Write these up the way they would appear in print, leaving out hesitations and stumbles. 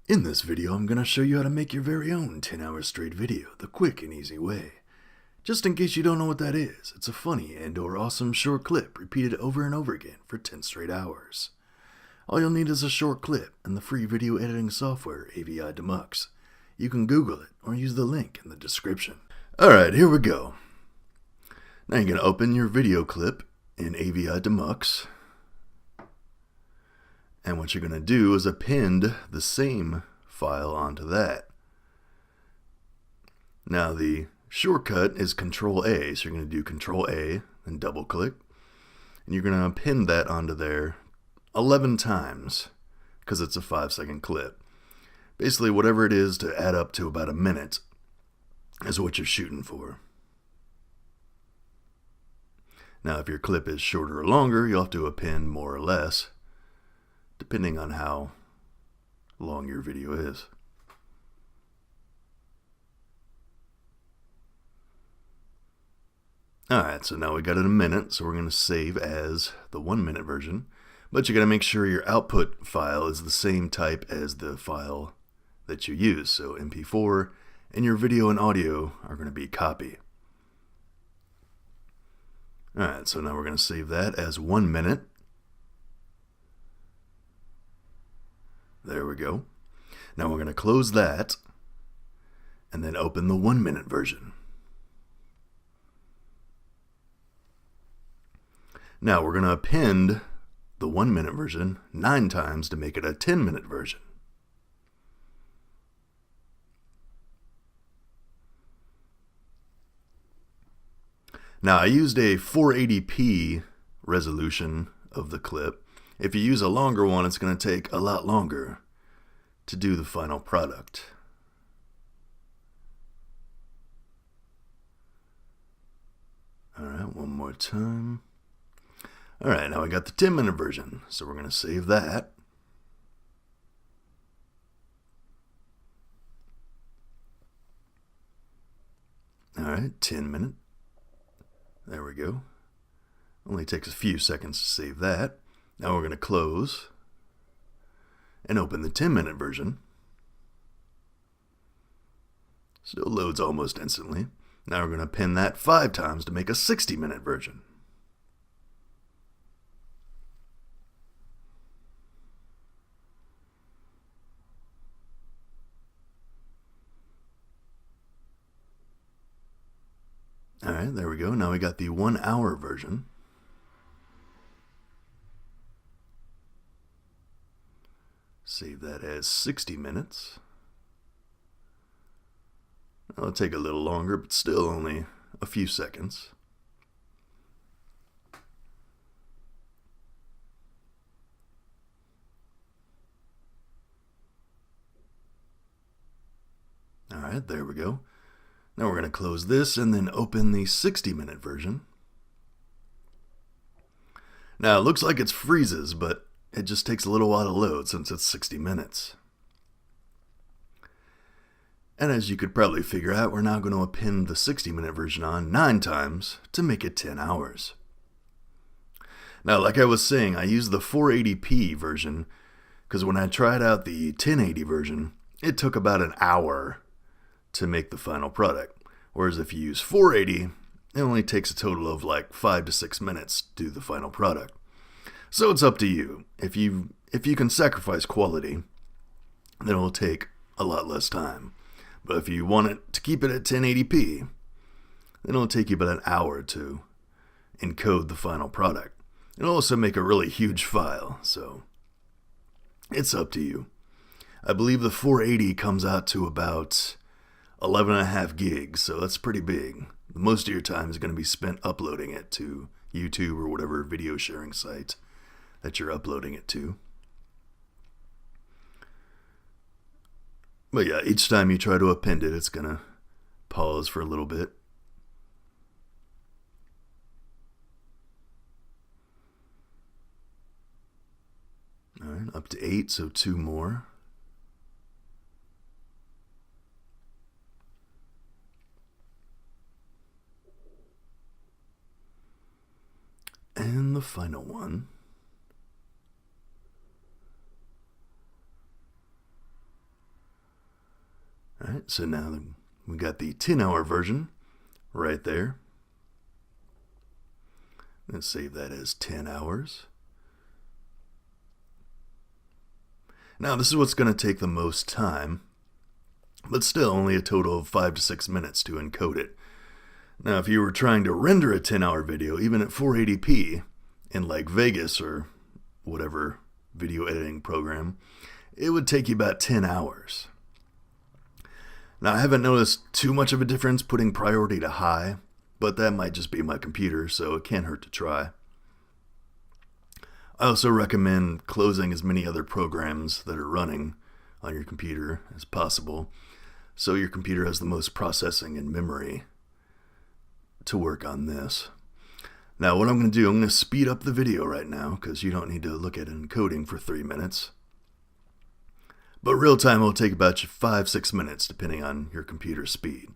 In this video, I'm going to show you how to make your very own 10-hour straight video the quick and easy way. Just in case you don't know what that is, it's a funny and/or awesome short clip repeated over and over again for 10 straight hours. All you'll need is a short clip and the free video editing software AVI Demux. You can Google it or use the link in the description. Alright, here we go. Now you're going to open your video clip in AVI Demux. And what you're going to do is append the same file onto that. Now the shortcut is Control A, so you're going to do Control A, then double click, and you're going to append that onto there 11 times, because it's a 5-second clip. Basically whatever it is to add up to about a minute is what you're shooting for. Now if your clip is shorter or longer, you'll have to append more or less, depending on how long your video is. Alright, so now we got it a minute, so we're going to save as the 1-minute version. But you got to make sure your output file is the same type as the file that you use. So MP4 and your video and audio are going to be copy. Alright, so now we're going to save that as 1 minute. There we go. Now we're going to close that and then open the 1-minute version. Now we're going to append the 1-minute version 9 times to make it a 10-minute version. Now I used a 480p resolution of the clip. If you use a longer one, it's going to take a lot longer to do the final product. Alright, one more time. Alright, now I got the 10-minute version, so we're going to save that. Alright, 10-minute. There we go. Only takes a few seconds to save that. Now we're going to close and open the 10-minute version. Still loads almost instantly. Now we're going to pin that 5 times to make a 60-minute version. Alright, there we go. Now we got the 1-hour version. Save that as 60 minutes. It'll take a little longer, but still only a few seconds. Alright, there we go. Now we're going to close this and then open the 60-minute version. Now it looks like it freezes, but it just takes a little while to load since it's 60 minutes. And as you could probably figure out, we're now going to append the 60-minute version on 9 times to make it 10 hours. Now, like I was saying, I used the 480p version because when I tried out the 1080 version, it took about an hour to make the final product. Whereas if you use 480, it only takes a total of like 5 to 6 minutes to do the final product. So it's up to you. If you can sacrifice quality, then it will take a lot less time. But if you want it to keep it at 1080p, then it'll take you about an hour to encode the final product. It'll also make a really huge file, so it's up to you. I believe the 480 comes out to about 11.5 gigs, so that's pretty big. Most of your time is going to be spent uploading it to YouTube or whatever video sharing site that you're uploading it to. But yeah, each time you try to append it, it's going to pause for a little bit. Alright, up to 8, so 2 more. And the final one. Alright, so now we got the 10-hour version right there. Let's save that as 10 hours. Now this is what's going to take the most time, but still only a total of 5 to 6 minutes to encode it. Now if you were trying to render a 10-hour video, even at 480p, in like Vegas or whatever video editing program, it would take you about 10 hours. Now I haven't noticed too much of a difference putting priority to high, but that might just be my computer, so it can't hurt to try. I also recommend closing as many other programs that are running on your computer as possible, so your computer has the most processing and memory to work on this. Now what I'm going to do, I'm going to speed up the video right now, because you don't need to look at encoding for 3 minutes. But real time will take about 5-6 minutes depending on your computer speed.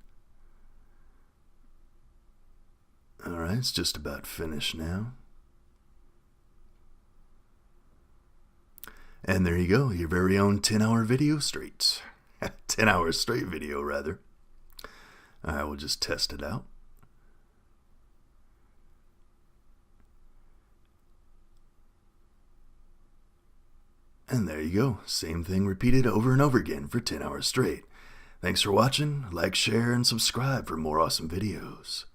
Alright, it's just about finished now. And there you go, your very own 10-hour video straight. 10 hours straight video, rather. Alright, we'll just test it out. And there you go, same thing repeated over and over again for 10 hours straight. Thanks for watching, like, share, and subscribe for more awesome videos.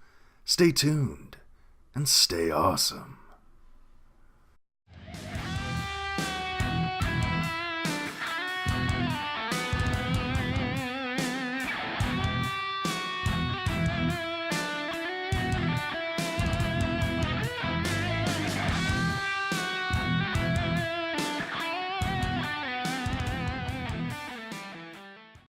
Stay tuned, and stay awesome.